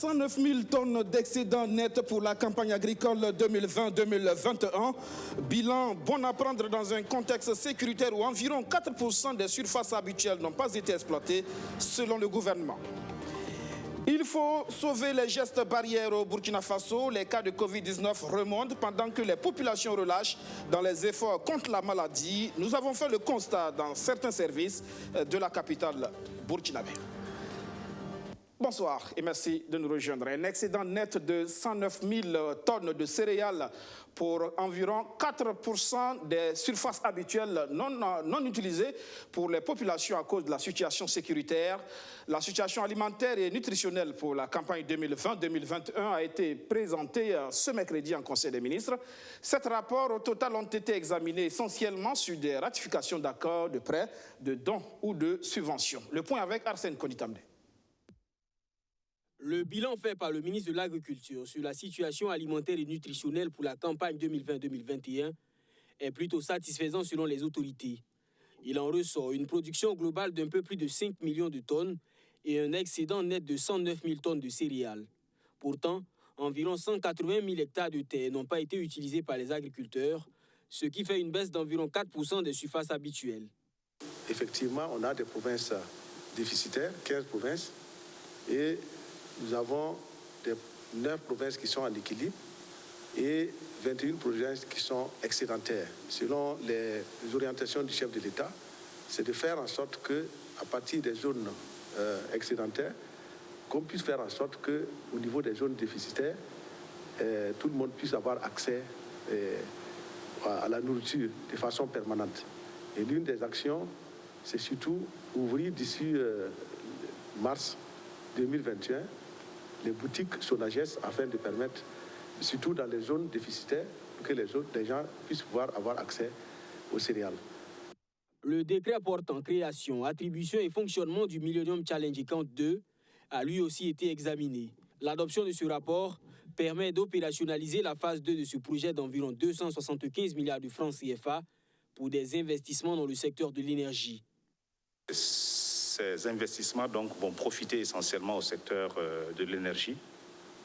109 000 tonnes d'excédents nets pour la campagne agricole 2020-2021. Bilan bon à prendre dans un contexte sécuritaire où environ 4% des surfaces habituelles n'ont pas été exploitées selon le gouvernement. Il faut sauver les gestes barrières au Burkina Faso. Les cas de Covid-19 remontent pendant que les populations relâchent dans les efforts contre la maladie. Nous avons fait le constat dans certains services de la capitale burkinabé. Bonsoir et merci de nous rejoindre. Un excédent net de 109 000 tonnes de céréales pour environ 4% des surfaces habituelles non utilisées pour les populations à cause de la situation sécuritaire. La situation alimentaire et nutritionnelle pour la campagne 2020-2021 a été présentée ce mercredi en Conseil des ministres. Sept rapports au total ont été examinés essentiellement sur des ratifications d'accords de prêts, de dons ou de subventions. Le point avec Arsène Konitamde. Le bilan fait par le ministre de l'Agriculture sur la situation alimentaire et nutritionnelle pour la campagne 2020-2021 est plutôt satisfaisant selon les autorités. Il en ressort une production globale d'un peu plus de 5 millions de tonnes et un excédent net de 109 000 tonnes de céréales. Pourtant, environ 180 000 hectares de terre n'ont pas été utilisés par les agriculteurs, ce qui fait une baisse d'environ 4% des surfaces habituelles. Effectivement, on a des provinces déficitaires, 15 provinces, et nous avons 9 provinces qui sont en équilibre et 21 provinces qui sont excédentaires. Selon les orientations du chef de l'État, c'est de faire en sorte qu'à partir des zones excédentaires, qu'on puisse faire en sorte qu'au niveau des zones déficitaires, tout le monde puisse avoir accès à la nourriture de façon permanente. Et l'une des actions, c'est surtout ouvrir d'ici mars 2021 les boutiques Sonagès afin de permettre, surtout dans les zones déficitaires, que les gens puissent pouvoir avoir accès aux céréales. Le décret portant création, attribution et fonctionnement du Millennium Challenge Account 2 a lui aussi été examiné. L'adoption de ce rapport permet d'opérationnaliser la phase 2 de ce projet d'environ 275 milliards de francs CFA pour des investissements dans le secteur de l'énergie. Ces investissements donc, vont profiter essentiellement au secteur de l'énergie,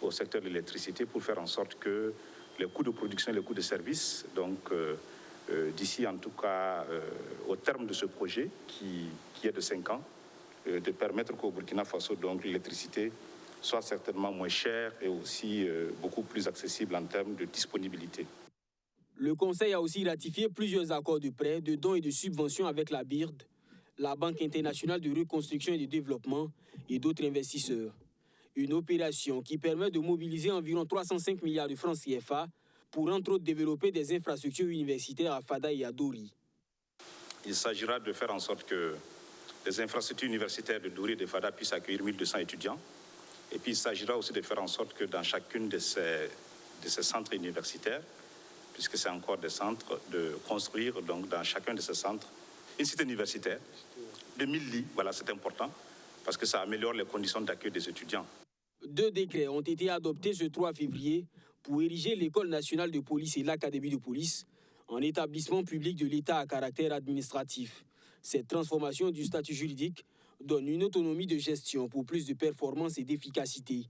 au secteur de l'électricité, pour faire en sorte que les coûts de production et les coûts de service, donc d'ici en tout cas au terme de ce projet qui est de 5 ans, de permettre qu'au Burkina Faso, donc l'électricité soit certainement moins chère et aussi beaucoup plus accessible en termes de disponibilité. Le Conseil a aussi ratifié plusieurs accords de prêts, de dons et de subventions avec la BIRD, la Banque internationale de reconstruction et de développement et d'autres investisseurs. Une opération qui permet de mobiliser environ 305 milliards de francs CFA pour entre autres développer des infrastructures universitaires à Fada et à Dori. Il s'agira de faire en sorte que les infrastructures universitaires de Dori et de Fada puissent accueillir 1200 étudiants. Et puis il s'agira aussi de faire en sorte que dans chacune de ces centres universitaires, puisque c'est encore des centres, de construire donc dans chacun de ces centres une cité universitaire de 1000 lits, voilà, c'est important, parce que ça améliore les conditions d'accueil des étudiants. 2 décrets ont été adoptés ce 3 février pour ériger l'École nationale de police et l'Académie de police en établissement public de l'État à caractère administratif. Cette transformation du statut juridique donne une autonomie de gestion pour plus de performance et d'efficacité.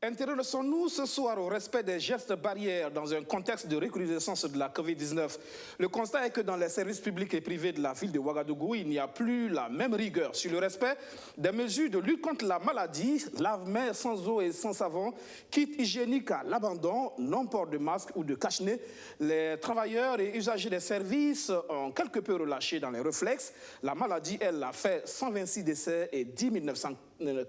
Intéressons-nous ce soir au respect des gestes barrières dans un contexte de recrudescence de la Covid-19. Le constat est que dans les services publics et privés de la ville de Ouagadougou, il n'y a plus la même rigueur sur le respect des mesures de lutte contre la maladie, lave-mains sans eau et sans savon, kit hygiénique à l'abandon, non-port de masque ou de cache-nez. Les travailleurs et usagers des services ont quelque peu relâché dans les réflexes. La maladie, elle, a fait 126 décès et 10 900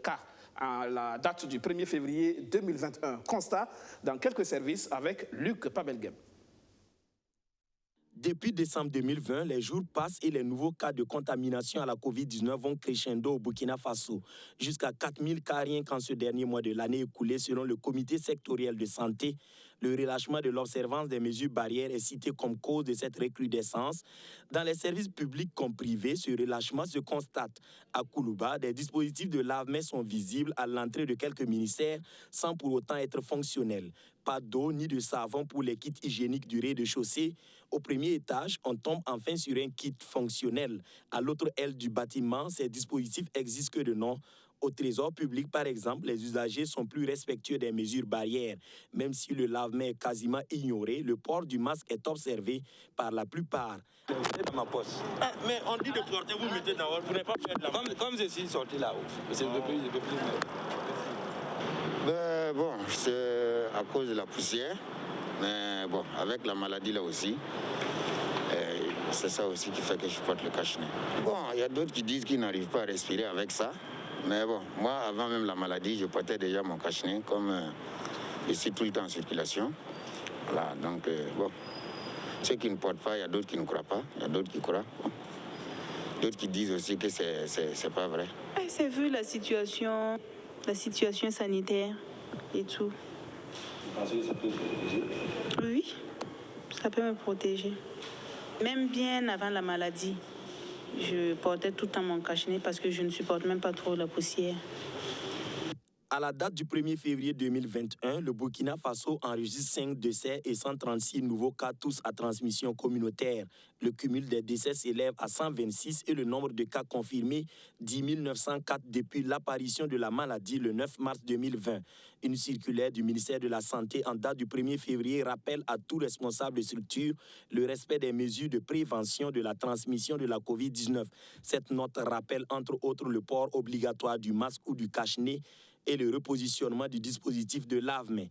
cas à la date du 1er février 2021. Constat dans quelques services avec Luc Pabelgem. Depuis décembre 2020, les jours passent et les nouveaux cas de contamination à la Covid-19 vont crescendo au Burkina Faso. Jusqu'à 4000 cas rien qu'en ce dernier mois de l'année écoulée, selon le comité sectoriel de santé. Le relâchement de l'observance des mesures barrières est cité comme cause de cette recrudescence. Dans les services publics comme privés, ce relâchement se constate. À Koulouba, des dispositifs de lave-mains sont visibles à l'entrée de quelques ministères sans pour autant être fonctionnels. Pas d'eau ni de savon pour les kits hygiéniques du rez-de-chaussée. Au premier étage, on tombe enfin sur un kit fonctionnel. À l'autre aile du bâtiment, ces dispositifs existent que de nom. Au trésor public, par exemple, les usagers sont plus respectueux des mesures barrières. Même si le lave-main est quasiment ignoré, le port du masque est observé par la plupart. C'est dans ma poche. Mais on dit de porter, vous mettez dans votre... Vous n'avez pas peur de la main. Comme je suis sorti là-haut, c'est depuis. Bon, c'est à cause de la poussière. Mais bon, avec la maladie là aussi, c'est ça aussi qui fait que je porte le cache-nez. Bon, il y a d'autres qui disent qu'ils n'arrivent pas à respirer avec ça. Mais bon, moi, avant même la maladie, je portais déjà mon cache-nez, comme je suis tout le temps en circulation. Voilà, donc bon, ceux qui ne portent pas, il y a d'autres qui ne croient pas, il y a d'autres qui croient. Bon. D'autres qui disent aussi que c'est pas vrai. C'est vu la situation sanitaire et tout. Vous pensez que ça peut protéger? Oui, ça peut me protéger. Même bien avant la maladie, je portais tout le temps mon cache-nez parce que je ne supporte même pas trop la poussière. À la date du 1er février 2021, le Burkina Faso enregistre 5 décès et 136 nouveaux cas, tous à transmission communautaire. Le cumul des décès s'élève à 126 et le nombre de cas confirmés 10 904 depuis l'apparition de la maladie le 9 mars 2020. Une circulaire du ministère de la Santé en date du 1er février rappelle à tout responsable de structure le respect des mesures de prévention de la transmission de la COVID-19. Cette note rappelle entre autres le port obligatoire du masque ou du cache-nez et le repositionnement du dispositif de lave-main.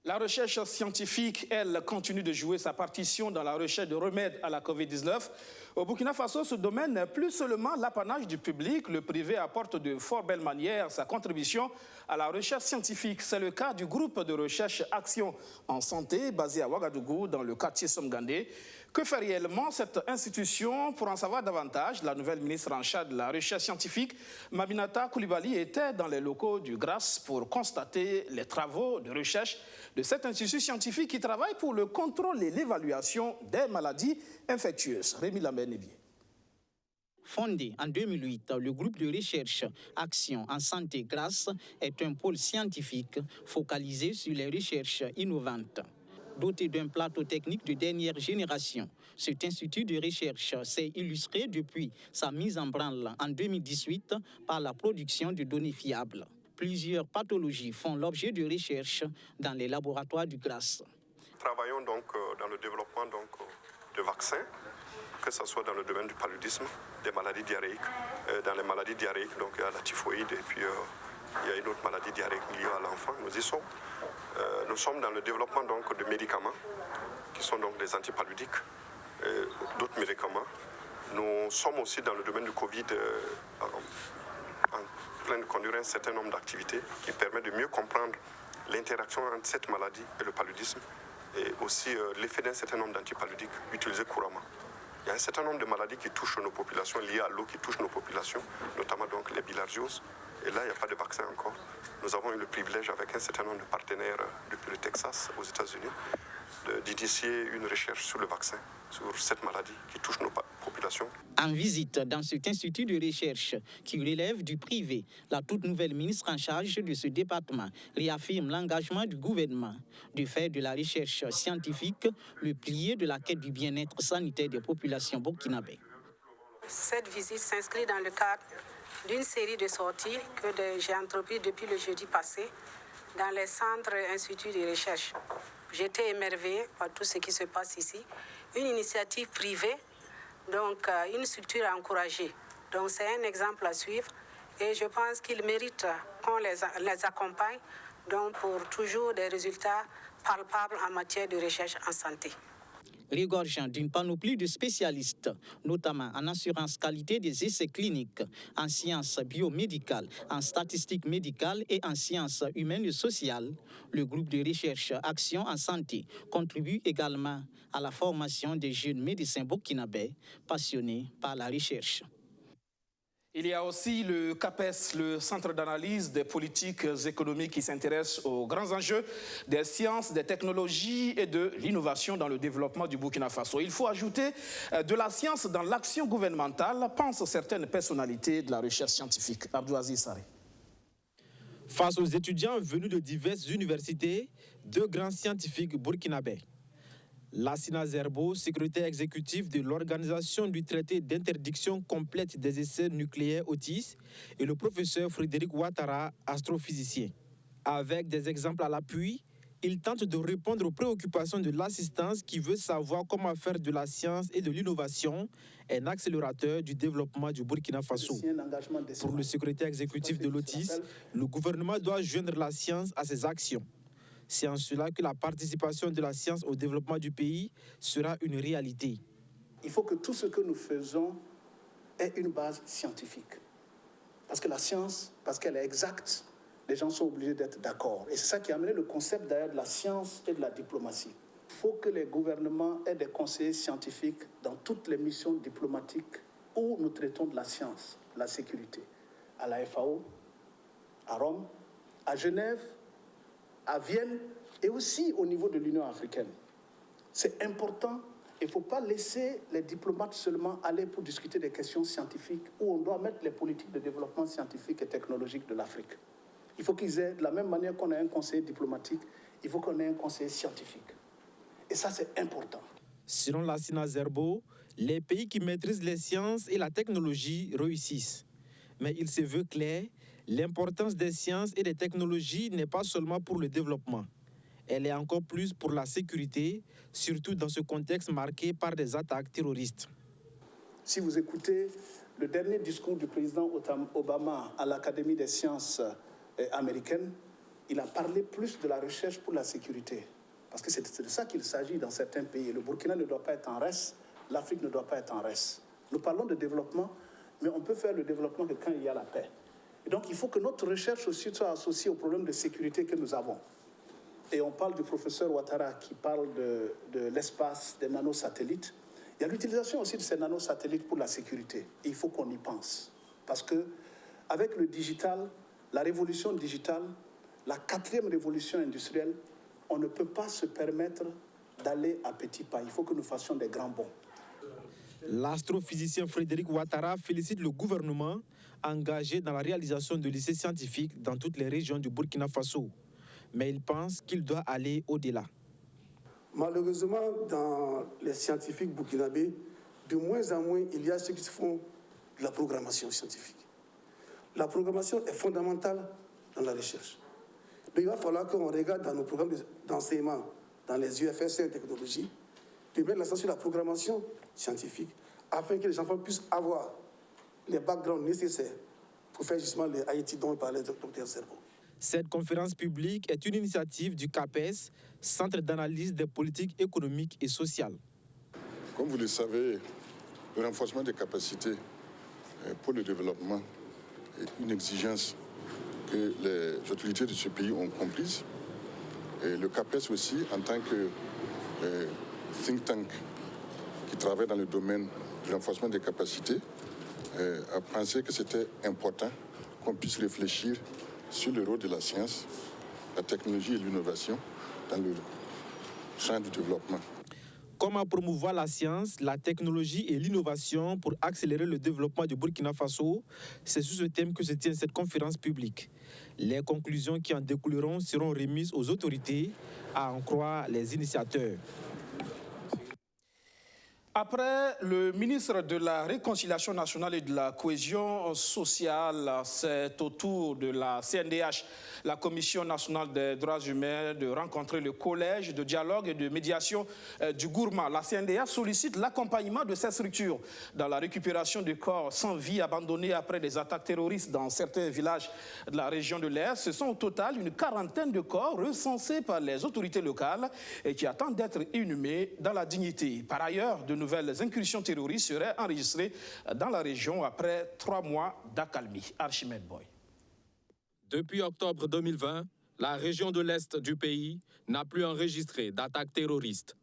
La recherche scientifique, elle, continue de jouer sa partition dans la recherche de remèdes à la COVID-19. Au Burkina Faso, ce domaine n'est plus seulement l'apanage du public. Le privé apporte de fort belle manière sa contribution à la recherche scientifique. C'est le cas du groupe de recherche Action en santé, basé à Ouagadougou, dans le quartier Somgandé. Que fait réellement cette institution? Pour en savoir davantage, la nouvelle ministre en charge de la recherche scientifique, Maminata Koulibaly, était dans les locaux du GRAS pour constater les travaux de recherche de cet institut scientifique qui travaille pour le contrôle et l'évaluation des maladies infectieuses. Rémi Lambert-Nébier. Fondé en 2008, le groupe de recherche Action en santé GRAS est un pôle scientifique focalisé sur les recherches innovantes. Doté d'un plateau technique de dernière génération, cet institut de recherche s'est illustré depuis sa mise en branle en 2018 par la production de données fiables. Plusieurs pathologies font l'objet de recherches dans les laboratoires du GRAS. Nous travaillons donc dans le développement de vaccins, que ce soit dans le domaine du paludisme, des maladies diarrhéiques. Dans les maladies diarrhéiques, donc, il y a la typhoïde et puis il y a une autre maladie diarrhéique liée à l'enfant. Nous y sommes. Nous sommes dans le développement donc, de médicaments qui sont donc des antipaludiques, d'autres médicaments. Nous sommes aussi dans le domaine du Covid en train de conduire un certain nombre d'activités qui permettent de mieux comprendre l'interaction entre cette maladie et le paludisme et aussi l'effet d'un certain nombre d'antipaludiques utilisés couramment. Il y a un certain nombre de maladies qui touchent nos populations, liées à l'eau, qui touchent nos populations, notamment donc les bilharzioses. Et là, il n'y a pas de vaccin encore. Nous avons eu le privilège, avec un certain nombre de partenaires depuis le Texas, aux États-Unis, d'initier une recherche sur le vaccin, sur cette maladie qui touche nos populations. En visite dans cet institut de recherche qui relève du privé, la toute nouvelle ministre en charge de ce département réaffirme l'engagement du gouvernement de faire de la recherche scientifique le pilier de la quête du bien-être sanitaire des populations burkinabées. Cette visite s'inscrit dans le cadre d'une série de sorties que j'ai entreprises depuis le jeudi passé dans les centres instituts de recherche. J'étais émerveillée par tout ce qui se passe ici. Une initiative privée, donc une structure à encourager. Donc c'est un exemple à suivre et je pense qu'ils méritent qu'on les accompagne donc pour toujours des résultats palpables en matière de recherche en santé. Regorgeant d'une panoplie de spécialistes, notamment en assurance qualité des essais cliniques, en sciences biomédicales, en statistiques médicales et en sciences humaines et sociales, le groupe de recherche Action en santé contribue également à la formation des jeunes médecins burkinabés passionnés par la recherche. Il y a aussi le CAPES, le Centre d'analyse des politiques économiques qui s'intéresse aux grands enjeux des sciences, des technologies et de l'innovation dans le développement du Burkina Faso. Il faut ajouter de la science dans l'action gouvernementale, pensent certaines personnalités de la recherche scientifique. Abdou Aziz Saré. Face aux étudiants venus de diverses universités, deux grands scientifiques burkinabés. Lassina Zerbo, secrétaire exécutif de l'Organisation du traité d'interdiction complète des essais nucléaires (OTIS, et le professeur Frédéric Ouattara, astrophysicien. Avec des exemples à l'appui, il tente de répondre aux préoccupations de l'assistance qui veut savoir comment faire de la science et de l'innovation un accélérateur du développement du Burkina Faso. Pour le secrétaire exécutif de l'OTIS, le gouvernement doit joindre la science à ses actions. C'est en cela que la participation de la science au développement du pays sera une réalité. Il faut que tout ce que nous faisons ait une base scientifique. Parce que la science, parce qu'elle est exacte, les gens sont obligés d'être d'accord. Et c'est ça qui a amené le concept d'ailleurs de la science et de la diplomatie. Il faut que les gouvernements aient des conseillers scientifiques dans toutes les missions diplomatiques où nous traitons de la science, de la sécurité. À la FAO, à Rome, à Genève, à Vienne et aussi au niveau de l'Union africaine. C'est important. Il ne faut pas laisser les diplomates seulement aller pour discuter des questions scientifiques où on doit mettre les politiques de développement scientifique et technologique de l'Afrique. Il faut qu'ils aient, de la même manière qu'on a un conseiller diplomatique, il faut qu'on ait un conseiller scientifique. Et ça, c'est important. Selon Lassina Zerbo, les pays qui maîtrisent les sciences et la technologie réussissent. Mais il se veut clair, l'importance des sciences et des technologies n'est pas seulement pour le développement. Elle est encore plus pour la sécurité, surtout dans ce contexte marqué par des attaques terroristes. Si vous écoutez le dernier discours du président Obama à l'Académie des sciences américaine, il a parlé plus de la recherche pour la sécurité. Parce que c'est de ça qu'il s'agit dans certains pays. Le Burkina ne doit pas être en reste, l'Afrique ne doit pas être en reste. Nous parlons de développement, mais on peut faire le développement que quand il y a la paix. Et donc il faut que notre recherche aussi soit associée aux problèmes de sécurité que nous avons. Et on parle du professeur Ouattara qui parle de l'espace, des nanosatellites. Il y a l'utilisation aussi de ces nanosatellites pour la sécurité. Et il faut qu'on y pense. Parce qu'avec le digital, la révolution digitale, la 4e révolution industrielle, on ne peut pas se permettre d'aller à petits pas. Il faut que nous fassions des grands bonds. L'astrophysicien Frédéric Ouattara félicite le gouvernement engagé dans la réalisation de lycées scientifiques dans toutes les régions du Burkina Faso. Mais il pense qu'il doit aller au-delà. Malheureusement, dans les scientifiques burkinabés, de moins en moins, il y a ceux qui font de la programmation scientifique. La programmation est fondamentale dans la recherche. Donc il va falloir qu'on regarde dans nos programmes d'enseignement, dans les UFSC et technologies, de mettre l'accent sur la programmation scientifique, afin que les enfants puissent avoir les backgrounds nécessaires pour faire justement les Haïti dont parlait le docteur Zerbo. Cette conférence publique est une initiative du CAPES, Centre d'analyse des politiques économiques et sociales. Comme vous le savez, le renforcement des capacités pour le développement est une exigence que les autorités de ce pays ont comprise. Et le CAPES aussi, en tant que think tank qui travaille dans le domaine du renforcement des capacités, a pensé que c'était important qu'on puisse réfléchir sur le rôle de la science, la technologie et l'innovation dans le champ du développement. Comment promouvoir la science, la technologie et l'innovation pour accélérer le développement du Burkina Faso? C'est sur ce thème que se tient cette conférence publique. Les conclusions qui en découleront seront remises aux autorités, à en croire les initiateurs. Après le ministre de la Réconciliation nationale et de la cohésion sociale, c'est au tour de la CNDH, la Commission nationale des droits humains, de rencontrer le collège de dialogue et de médiation du Gourma. La CNDH sollicite l'accompagnement de cette structure dans la récupération de corps sans vie abandonnés après des attaques terroristes dans certains villages de la région de l'Est. Ce sont au total une 40aine de corps recensés par les autorités locales et qui attendent d'être inhumés dans la dignité. Par ailleurs, de nouvelles incursions terroristes seraient enregistrées dans la région après 3 mois d'accalmie. Archimède Boy. Depuis octobre 2020, la région de l'Est du pays n'a plus enregistré d'attaques terroristes.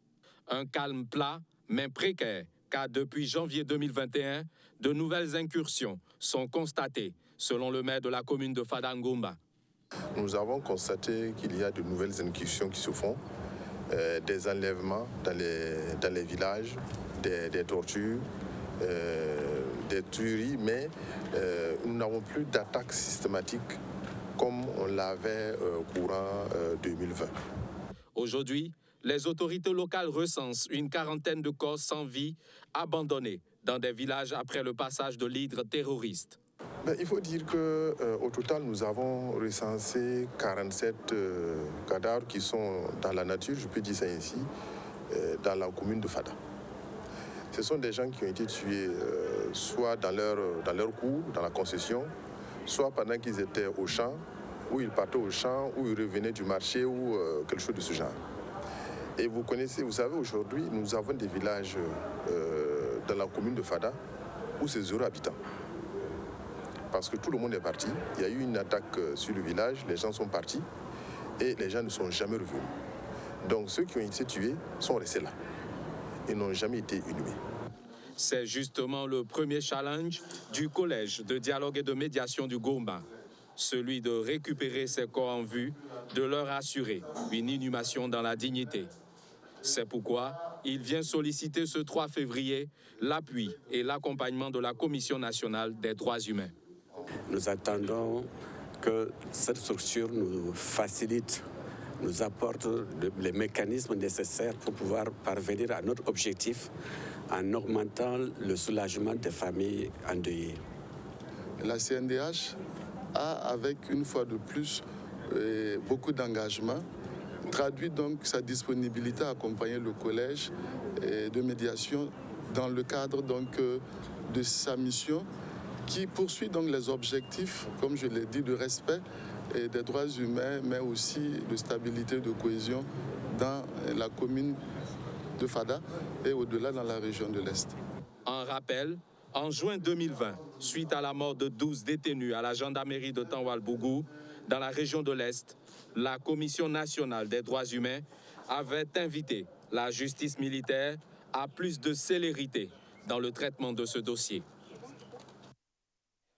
Un calme plat, mais précaire, car depuis janvier 2021, de nouvelles incursions sont constatées, selon le maire de la commune de Fadangomba. Nous avons constaté qu'il y a de nouvelles incursions qui se font, des enlèvements dans les villages, des tortures, des tueries, mais nous n'avons plus d'attaques systématiques comme on l'avait courant 2020. Aujourd'hui, les autorités locales recensent une quarantaine de corps sans vie abandonnés dans des villages après le passage de l'hydre terroriste. Il faut dire qu'au total, nous avons recensé 47 cadavres qui sont dans la nature, je peux dire ça ainsi, dans la commune de Fada. Ce sont des gens qui ont été tués soit dans leur cours, dans la concession, soit pendant qu'ils étaient au champ, ou ils partaient au champ, ou ils revenaient du marché, ou quelque chose de ce genre. Et vous savez, aujourd'hui, nous avons des villages dans la commune de Fada où c'est 0 habitants. Parce que tout le monde est parti. Il y a eu une attaque sur le village, les gens sont partis et les gens ne sont jamais revenus. Donc ceux qui ont été tués sont restés là. Ils n'ont jamais été inhumés. C'est justement le premier challenge du collège de dialogue et de médiation du Gourma. Celui de récupérer ces corps en vue, de leur assurer une inhumation dans la dignité. C'est pourquoi il vient solliciter ce 3 février l'appui et l'accompagnement de la Commission nationale des droits humains. Nous attendons que cette structure nous facilite, nous apporte les mécanismes nécessaires pour pouvoir parvenir à notre objectif en augmentant le soulagement des familles endeuillées. La CNDH a, avec une fois de plus beaucoup d'engagement, traduit donc sa disponibilité à accompagner le collège de médiation dans le cadre donc, de sa mission qui poursuit donc les objectifs, comme je l'ai dit, de respect des droits humains, mais aussi de stabilité, de cohésion dans la commune de Fada et au-delà dans la région de l'Est. En rappel, en juin 2020, suite à la mort de 12 détenus à la gendarmerie de Tanwal-Bougou, dans la région de l'Est, la Commission nationale des droits humains avait invité la justice militaire à plus de célérité dans le traitement de ce dossier.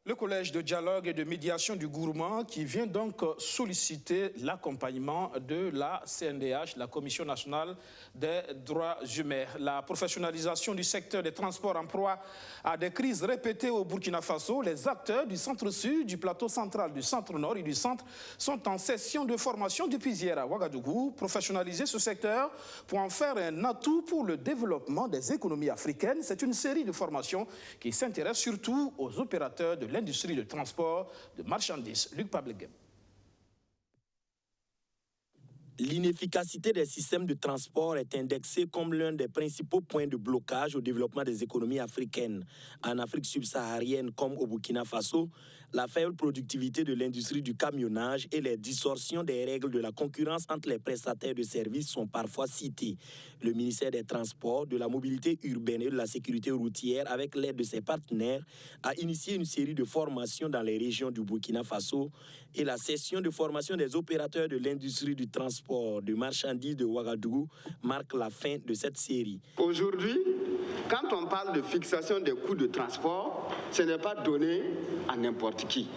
Le collège de dialogue et de médiation du Gourma qui vient donc solliciter l'accompagnement de la CNDH, la Commission nationale des droits humains. La professionnalisation du secteur des transports en proie à des crises répétées au Burkina Faso. Les acteurs du centre-sud, du plateau central, du centre-nord et du centre sont en session de formation depuis hier à Ouagadougou. Professionnaliser ce secteur pour en faire un atout pour le développement des économies africaines. C'est une série de formations qui s'intéresse surtout aux opérateurs de l'industrie de transport de marchandises. Luc Pablegem. L'inefficacité des systèmes de transport est indexée comme l'un des principaux points de blocage au développement des économies africaines. En Afrique subsaharienne comme au Burkina Faso, la faible productivité de l'industrie du camionnage et les distorsions des règles de la concurrence entre les prestataires de services sont parfois citées. Le ministère des Transports, de la Mobilité urbaine et de la Sécurité routière, avec l'aide de ses partenaires, a initié une série de formations dans les régions du Burkina Faso et la session de formation des opérateurs de l'industrie du transport de marchandises de Ouagadougou marque la fin de cette série. Aujourd'hui, quand on parle de fixation des coûts de transport, ce n'est pas donné à n'importe qui.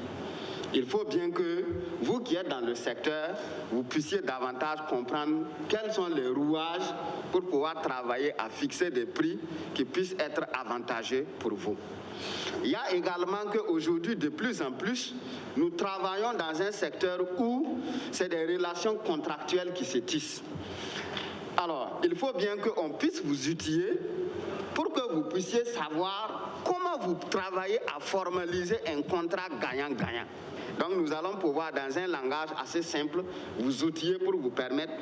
Il faut bien que vous qui êtes dans le secteur, vous puissiez davantage comprendre quels sont les rouages pour pouvoir travailler à fixer des prix qui puissent être avantageux pour vous. Il y a également qu'aujourd'hui, de plus en plus, nous travaillons dans un secteur où c'est des relations contractuelles qui se tissent. Alors, il faut bien qu'on puisse vous outiller pour que vous puissiez savoir comment vous travaillez à formaliser un contrat gagnant-gagnant. Donc nous allons pouvoir, dans un langage assez simple, vous outiller pour vous permettre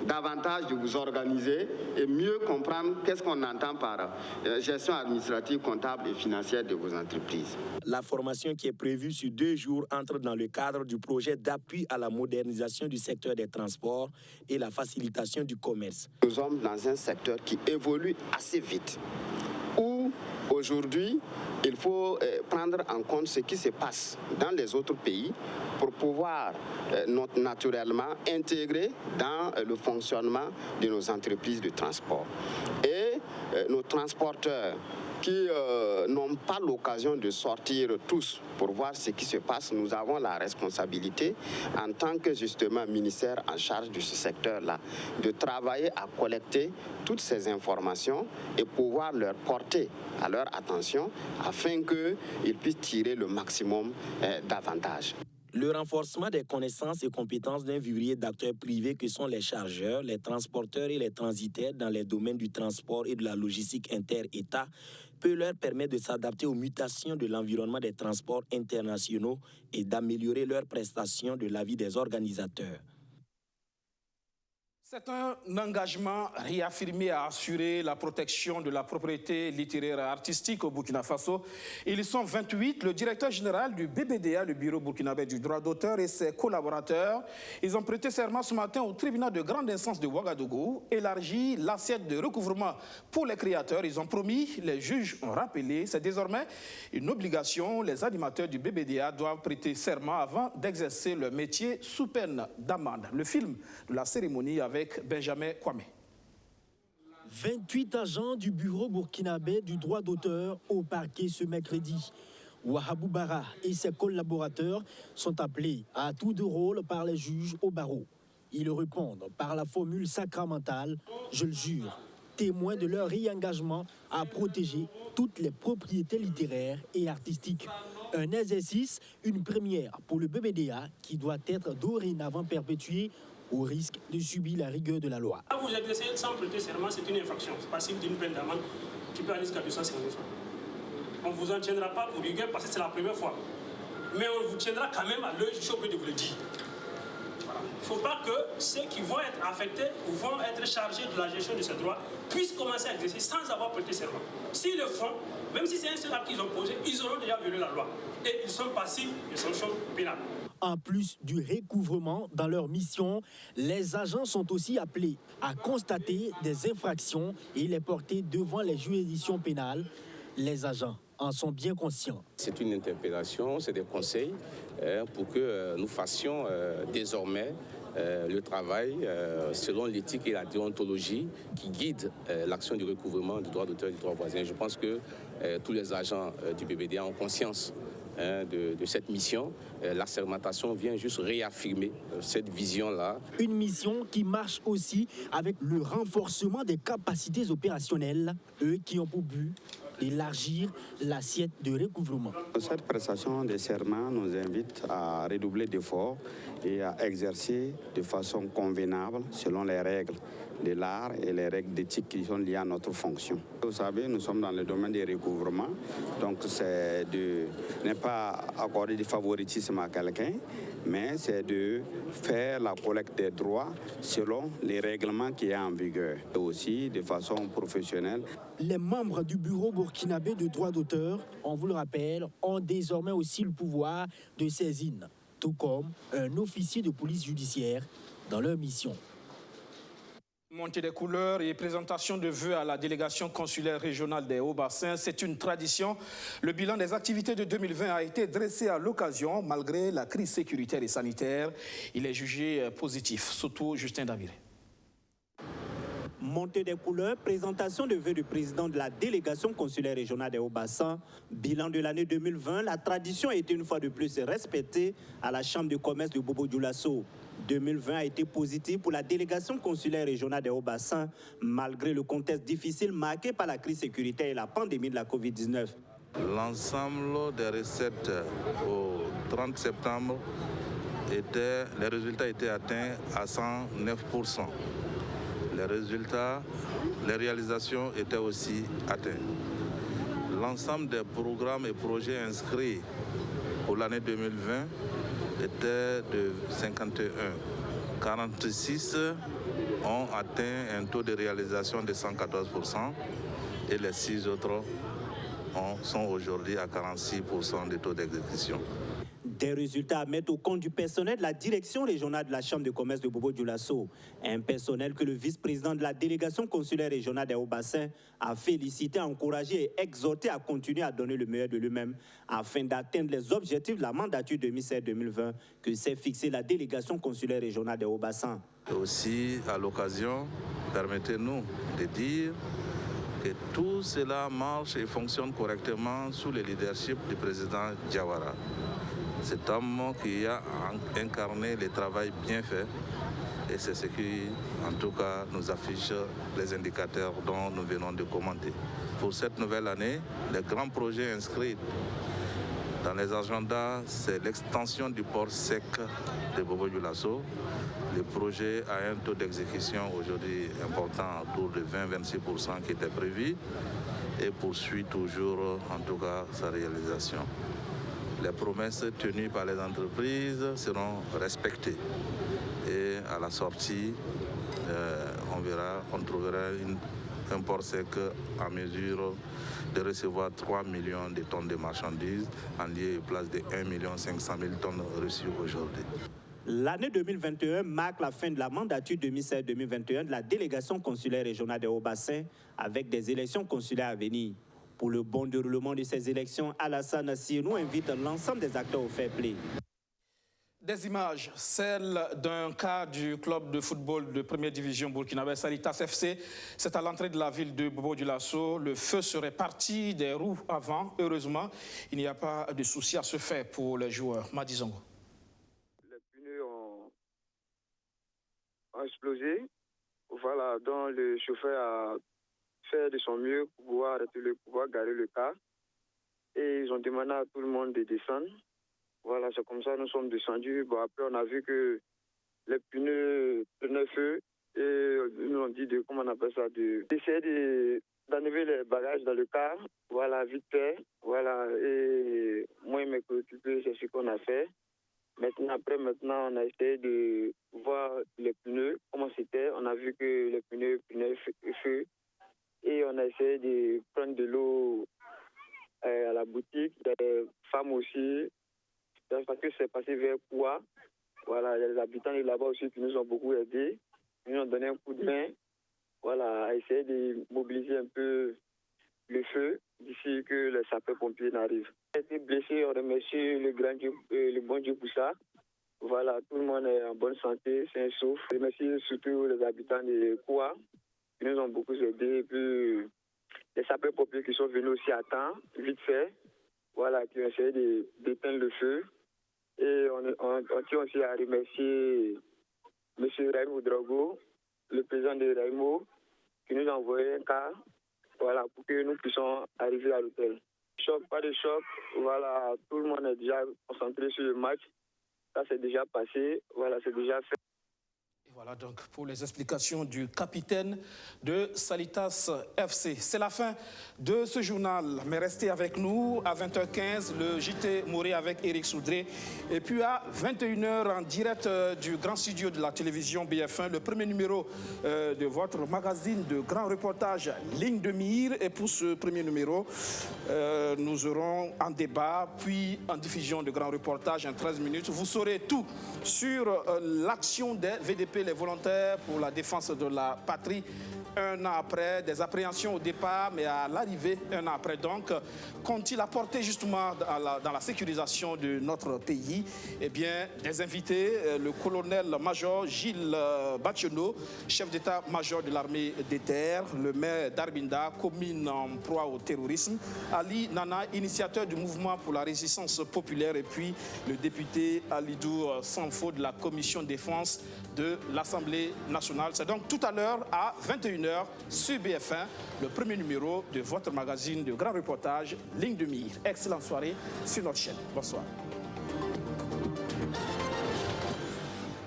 davantage de vous organiser et mieux comprendre qu'est-ce qu'on entend par gestion administrative, comptable et financière de vos entreprises. La formation qui est prévue sur 2 jours entre dans le cadre du projet d'appui à la modernisation du secteur des transports et la facilitation du commerce. Nous sommes dans un secteur qui évolue assez vite, où aujourd'hui, il faut prendre en compte ce qui se passe dans les autres pays pour pouvoir naturellement intégrer dans le fonctionnement de nos entreprises de transport. Et nos transporteurs qui n'ont pas l'occasion de sortir tous pour voir ce qui se passe, nous avons la responsabilité, en tant que justement ministère en charge de ce secteur-là, de travailler à collecter toutes ces informations et pouvoir leur porter à leur attention afin qu'ils puissent tirer le maximum d'avantages. Le renforcement des connaissances et compétences d'un vivrier d'acteurs privés que sont les chargeurs, les transporteurs et les transitaires dans les domaines du transport et de la logistique inter-État peut leur permettre de s'adapter aux mutations de l'environnement des transports internationaux et d'améliorer leurs prestations de l'avis des organisateurs. C'est un engagement réaffirmé à assurer la protection de la propriété littéraire et artistique au Burkina Faso. Ils sont 28. Le directeur général du BBDA, le Bureau burkinabé du droit d'auteur, et ses collaborateurs, ils ont prêté serment ce matin au tribunal de grande instance de Ouagadougou, élargi l'assiette de recouvrement pour les créateurs. Ils ont promis, les juges ont rappelé, c'est désormais une obligation. Les animateurs du BBDA doivent prêter serment avant d'exercer leur métier sous peine d'amende. Le film de la cérémonie avec Benjamin Kwame. 28 agents du bureau burkinabé du droit d'auteur au parquet ce mercredi. Wahabou Bara et ses collaborateurs sont appelés à tour de rôle par les juges au barreau. Ils répondent par la formule sacramentale « Je le jure », témoins de leur réengagement à protéger toutes les propriétés littéraires et artistiques. Un exercice, une première pour le BBDA qui doit être dorénavant perpétué au risque de subir la rigueur de la loi. Vous exercez sans prêter serment, c'est une infraction. C'est passible d'une peine d'amende qui peut aller jusqu'à 250 000 francs. On ne vous en tiendra pas pour rigueur parce que c'est la première fois. Mais on vous tiendra quand même à l'œil, je suis obligé de vous le dire. Voilà. Il ne faut pas que ceux qui vont être affectés ou vont être chargés de la gestion de ces droits puissent commencer à exercer sans avoir prêté serment. S'ils le font, même si c'est un seul acte qu'ils ont posé, ils auront déjà violé la loi. Et ils sont passibles de sanctions pénales. En plus du recouvrement dans leur mission, les agents sont aussi appelés à constater des infractions et les porter devant les juridictions pénales. Les agents en sont bien conscients. C'est une interpellation, c'est des conseils pour que nous fassions désormais le travail selon l'éthique et la déontologie qui guident l'action du recouvrement du droit d'auteur et du droit voisin. Je pense que tous les agents du BBDA ont conscience de cette mission. L'assermentation vient juste réaffirmer cette vision-là. Une mission qui marche aussi avec le renforcement des capacités opérationnelles, eux qui ont pour but d'élargir l'assiette de recouvrement. Cette prestation de serment nous invite à redoubler d'efforts et à exercer de façon convenable selon les règles de l'art et les règles d'éthique qui sont liées à notre fonction. Vous savez, nous sommes dans le domaine des recouvrements, donc c'est de ne pas accorder du favoritisme à quelqu'un, mais c'est de faire la collecte des droits selon les règlements qui sont en vigueur, et aussi de façon professionnelle. Les membres du bureau burkinabé de droit d'auteur, on vous le rappelle, ont désormais aussi le pouvoir de saisine, tout comme un officier de police judiciaire dans leur mission. Montée des couleurs et présentation de vœux à la délégation consulaire régionale des Hauts-Bassins, c'est une tradition. Le bilan des activités de 2020 a été dressé à l'occasion, malgré la crise sécuritaire et sanitaire. Il est jugé positif, surtout Justin Daviré. Montée des couleurs, présentation de vœux du président de la délégation consulaire régionale des Hauts-Bassins. Bilan de l'année 2020, la tradition a été une fois de plus respectée à la Chambre de commerce de Bobo-Dioulasso. 2020 a été positif pour la délégation consulaire régionale des Hauts-Bassins, malgré le contexte difficile marqué par la crise sécuritaire et la pandémie de la Covid-19. L'ensemble des recettes au 30 septembre, les résultats étaient atteints à 109%. Les réalisations étaient aussi atteintes. L'ensemble des programmes et projets inscrits pour l'année 2020 était de 51. 46 ont atteint un taux de réalisation de 114% et les 6 autres sont aujourd'hui à 46% de taux d'exécution. Des résultats à mettre au compte du personnel de la direction régionale de la Chambre de commerce de Bobo-Dioulasso. Un personnel que le vice-président de la délégation consulaire régionale des Hauts-Bassins a félicité, encouragé et exhorté à continuer à donner le meilleur de lui-même afin d'atteindre les objectifs de la mandature 2016-2020 que s'est fixé la délégation consulaire régionale des Hauts-Bassins. Et aussi, à l'occasion, permettez-nous de dire que tout cela marche et fonctionne correctement sous le leadership du président Diawara. Cet homme qui a incarné le travail bien fait et c'est ce qui, en tout cas, nous affiche les indicateurs dont nous venons de commenter. Pour cette nouvelle année, les grands projets inscrits Dans les agendas, c'est l'extension du port sec de Bobo-Dioulasso. Le projet a un taux d'exécution aujourd'hui important, autour de 20-26% qui était prévu et poursuit toujours, en tout cas, sa réalisation. Les promesses tenues par les entreprises seront respectées. Et à la sortie, on trouvera un port sec en mesure de recevoir 3 millions de tonnes de marchandises en lieu et place de 1 500 000 tonnes reçues aujourd'hui. L'année 2021 marque la fin de la mandature 2016-2021 de la délégation consulaire régionale des Hauts-Bassins avec des élections consulaires à venir. Pour le bon déroulement de ces élections, Alassane Sirnou invite l'ensemble des acteurs au fair play. Des images, celle d'un cas du club de football de première division burkinabé, Salitas FC. C'est à l'entrée de la ville de Bobo-Dioulasso. Le feu serait parti des roues avant. Heureusement, il n'y a pas de souci à se faire pour les joueurs. Madizongo. Les pneus ont explosé. Voilà, donc le chauffeur a fait de son mieux pour pouvoir garer le car. Et ils ont demandé à tout le monde de descendre. Voilà, c'est comme ça que nous sommes descendus. Bon, après, on a vu que les pneus prenaient feu et ils nous ont dit d'essayer d'enlever les bagages dans le car. Voilà, vite fait. Voilà, et moi, je m'ai préoccupé, c'est ce qu'on a fait. Maintenant, on a essayé de voir les pneus, comment c'était. On a vu que les pneus prenaient feu et on a essayé de prendre de l'eau à la boutique. Il y a des femmes aussi. Parce que c'est passé vers quoi. Voilà, il y a les habitants de là-bas aussi qui nous ont beaucoup aidés. Ils nous ont donné un coup de main. Voilà, à essayer de mobiliser un peu le feu d'ici que les sapeurs-pompiers n'arrivent. On a été blessés, on remercie le bon Dieu pour ça. Voilà, tout le monde est en bonne santé, c'est un sauf. Je remercie surtout les habitants de Koua qui nous ont beaucoup aidés. Et puis les sapeurs-pompiers qui sont venus aussi à temps, vite fait. Voilà, qui ont essayé d'éteindre le feu. Et on tient aussi à remercier M. Raimo Drogo, le président de Raimo, qui nous a envoyé un car, voilà, pour que nous puissions arriver à l'hôtel. Choc, pas de choc, voilà, tout le monde est déjà concentré sur le match. Ça, c'est déjà passé, voilà, c'est déjà fait. Voilà donc pour les explications du capitaine de Salitas FC. C'est la fin de ce journal, mais restez avec nous à 20h15, le JT Moré avec Eric Soudré. Et puis à 21h en direct du grand studio de la télévision BF1, le premier numéro de votre magazine de grand reportage Ligne de mire. Et pour ce premier numéro, nous aurons un débat, puis en diffusion de grand reportage en 13 minutes. Vous saurez tout sur l'action des VDP, les volontaires pour la défense de la patrie. Un an après, des appréhensions au départ, mais à l'arrivée, un an après. Donc, qu'ont-ils apporté justement dans la sécurisation de notre pays? Eh bien, des invités, le colonel-major Gilles Bachenot, chef d'état-major de l'armée des terres, le maire d'Arbinda, commune en proie au terrorisme, Ali Nana, initiateur du mouvement pour la résistance populaire, et puis le député Alidou Sanfo de la commission défense de l'Assemblée nationale. C'est donc tout à l'heure à 21h sur BF1, le premier numéro de votre magazine de grand reportage Ligne de mire. Excellente soirée sur notre chaîne. Bonsoir.